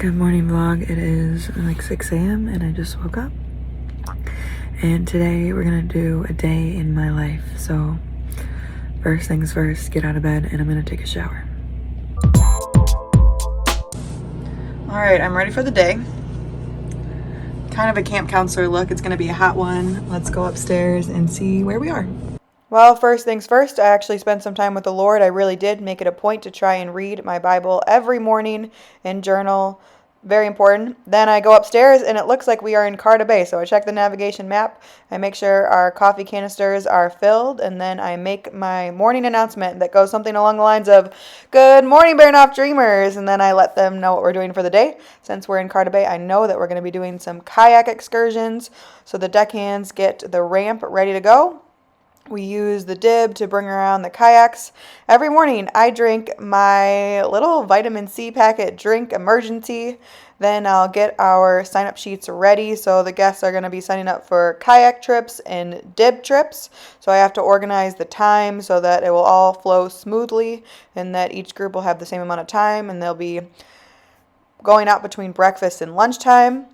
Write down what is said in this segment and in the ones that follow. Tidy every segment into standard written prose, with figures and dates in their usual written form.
Good morning vlog. It is like 6 a.m. and I just woke up. And today we're gonna do a day in my life. So first things first, get out of bed and I'm gonna take a shower. All right, I'm ready for the day. Kind of a camp counselor look. It's gonna be a hot one. Let's go upstairs and see where we are. Well, first things first, I actually spent some time with the Lord. I really did make it a point to try and read my Bible every morning and journal. Very important. Then I go upstairs and it looks like we are in Carta Bay. So I check the navigation map. I make sure our coffee canisters are filled. And then I make my morning announcement that goes something along the lines of, "Good morning, Baranoff Dreamers." And then I let them know what we're doing for the day. Since we're in Carta Bay, I know that we're going to be doing some kayak excursions. So the deckhands get the ramp ready to go. We use the dib to bring around the kayaks. Every morning I drink my little vitamin C packet drink emergency. Then I'll get our sign up sheets ready. So the guests are going to be signing up for kayak trips and dib trips. So I have to organize the time so that it will all flow smoothly and that each group will have the same amount of time and they'll be going out between breakfast and lunchtime.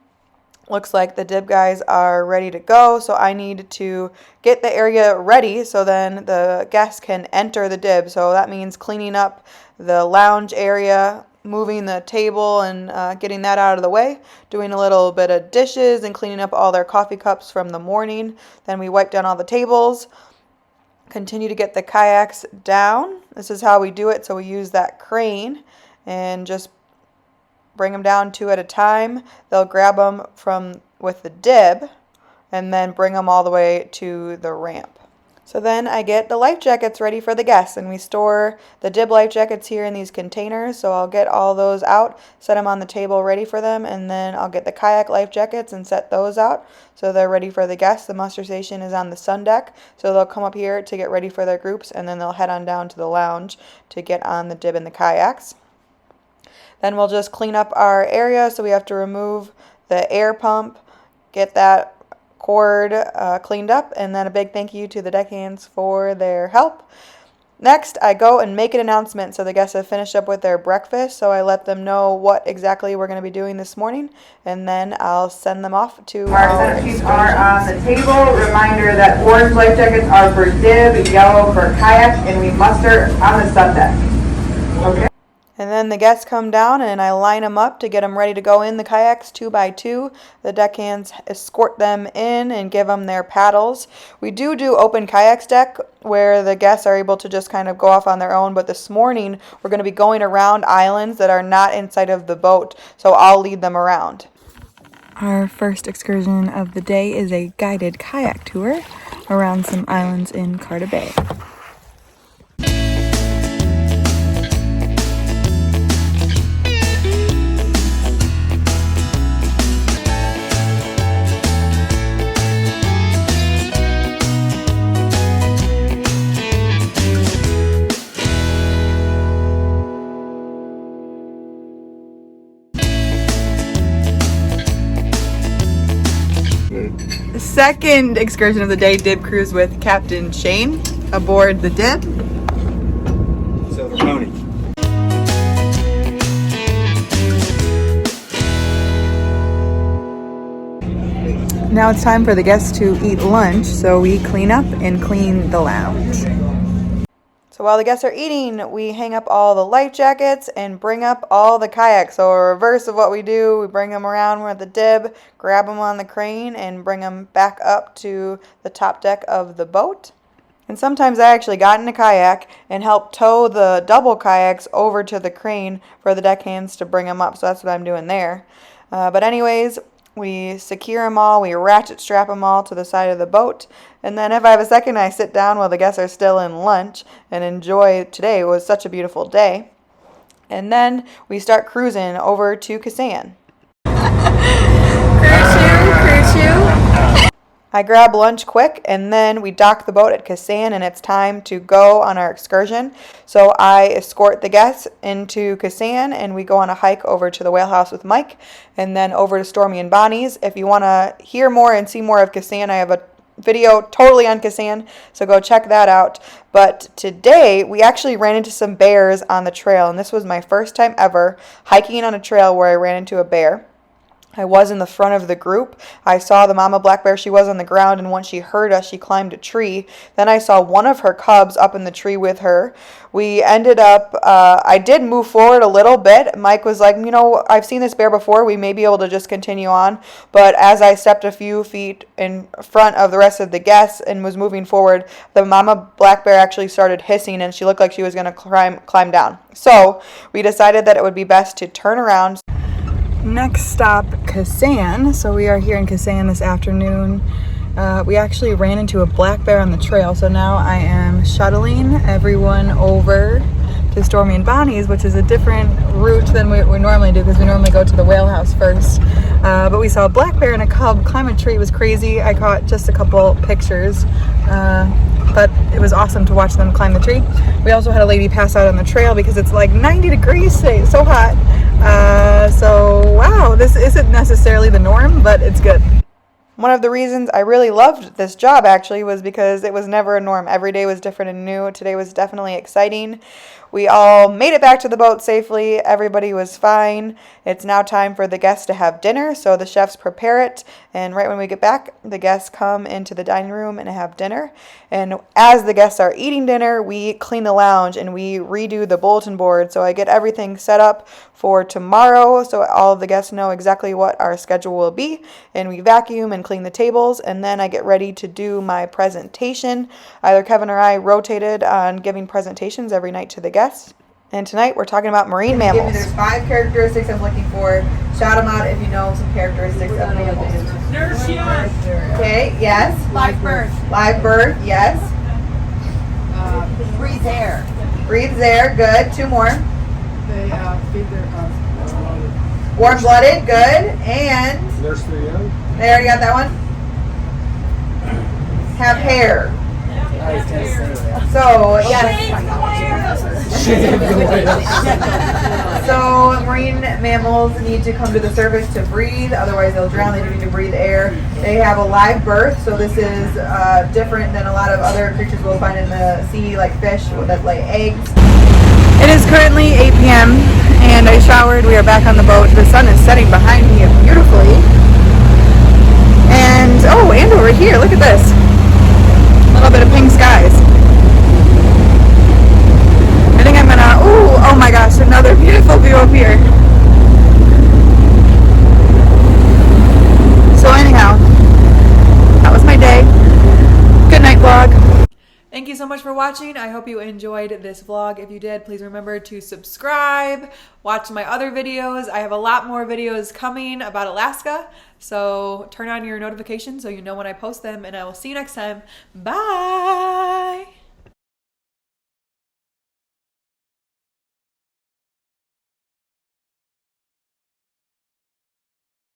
Looks like the dib guys are ready to go, so I need to get the area ready so then the guests can enter the dib. So that means cleaning up the lounge area, moving the table and getting that out of the way, doing a little bit of dishes and cleaning up all their coffee cups from the morning. Then we wipe down all the tables, continue to get the kayaks down. This is how we do it, so we use that crane and just bring them down two at a time. They'll grab them with the dib and then bring them all the way to the ramp. So then I get the life jackets ready for the guests and we store the dib life jackets here in these containers. So I'll get all those out, set them on the table ready for them, and then I'll get the kayak life jackets and set those out so they're ready for the guests. The muster station is on the sun deck, so they'll come up here to get ready for their groups and then they'll head on down to the lounge to get on the dib and the kayaks. Then we'll just clean up our area, so we have to remove the air pump, get that cord cleaned up, and then a big thank you to the deckhands for their help. Next, I go and make an announcement so the guests have finished up with their breakfast, so I let them know what exactly we're going to be doing this morning, and then I'll send them off to our setup sheets are on the table. Reminder that orange life jackets are for dib, yellow for kayak, and we muster on the sun deck. Okay. And then the guests come down and I line them up to get them ready to go in the kayaks 2 by 2. The deckhands escort them in and give them their paddles. We do open kayaks deck where the guests are able to just kind of go off on their own. But this morning we're going to be going around islands that are not inside of the boat. So I'll lead them around. Our first excursion of the day is a guided kayak tour around some islands in Carta Bay. Second excursion of the day, dib cruise with Captain Shane aboard the dib. Silver Pony. Now it's time for the guests to eat lunch, so we clean up and clean the lounge. So while the guests are eating, we hang up all the life jackets and bring up all the kayaks. So a reverse of what we do, we bring them around with the dib, grab them on the crane, and bring them back up to the top deck of the boat. And sometimes I actually got in a kayak and helped tow the double kayaks over to the crane for the deckhands to bring them up. So that's what I'm doing there. But anyways, we secure them all, we ratchet strap them all to the side of the boat, and then if I have a second, I sit down while the guests are still in lunch and enjoy today. It was such a beautiful day. And then we start cruising over to Kasaan. I grab lunch quick, and then we dock the boat at Kasaan, and it's time to go on our excursion. So I escort the guests into Kasaan, and we go on a hike over to the whale house with Mike, and then over to Stormy and Bonnie's. If you want to hear more and see more of Kasaan, I have a video totally on Kasaan, so go check that out. But today we actually ran into some bears on the trail, and this was my first time ever hiking on a trail where I ran into a bear. I was in the front of the group. I saw the mama black bear. She was on the ground, and once she heard us, she climbed a tree. Then I saw one of her cubs up in the tree with her. We ended up, I did move forward a little bit. Mike was like, you know, I've seen this bear before. We may be able to just continue on. But as I stepped a few feet in front of the rest of the guests and was moving forward, the mama black bear actually started hissing, and she looked like she was going to climb down. So we decided that it would be best to turn around. Next stop, Kasaan. So we are here in Kasaan this afternoon. We actually ran into a black bear on the trail, so now I am shuttling everyone over to Stormy and Bonnie's, which is a different route than we normally do, because we normally go to the whale house first. But we saw a black bear and a cub climb a tree. It was crazy. I caught just a couple pictures, but it was awesome to watch them climb the tree. We also had a lady pass out on the trail because it's like 90 degrees today. It's so hot. So wow, this isn't necessarily the norm, but it's good. One of the reasons I really loved this job actually was because it was never a norm. Every day was different and new. Today was definitely exciting. We all made it back to the boat safely. Everybody was fine. It's now time for the guests to have dinner, so the chefs prepare it, and right when we get back, the guests come into the dining room and have dinner. And as the guests are eating dinner, we clean the lounge and we redo the bulletin board, so I get everything set up for tomorrow so all of the guests know exactly what our schedule will be, and we vacuum and clean the tables, and then I get ready to do my presentation. Either Kevin or I rotated on giving presentations every night to the guests. And tonight we're talking about marine mammals. There's 5 characteristics I'm looking for. Shout them out if you know some characteristics of mammals. Nurse, yes. Okay, yes. Live birth. Live birth, yes. Breathe air. Breathes air, good. 2 more. They feed their Warm-blooded, good. And Nurse their young. they already got that one. Have hair. So, yes. So, marine mammals need to come to the surface to breathe, otherwise they'll drown. They need to breathe air. They have a live birth, so this is different than a lot of other creatures we'll find in the sea, like fish that lay eggs. It is currently 8 p.m. and I showered. We are back on the boat. The sun is setting behind me beautifully. And, oh, and over here, look at this. A little bit of pink skies. I think I'm gonna, oh my gosh, another beautiful view up here. So anyhow, that was my day. Good night vlog. Thank you so much for watching. I hope you enjoyed this vlog. If you did, please remember to subscribe, watch my other videos. I have a lot more videos coming about Alaska, so turn on your notifications so you know when I post them, and I will see you next time. Bye!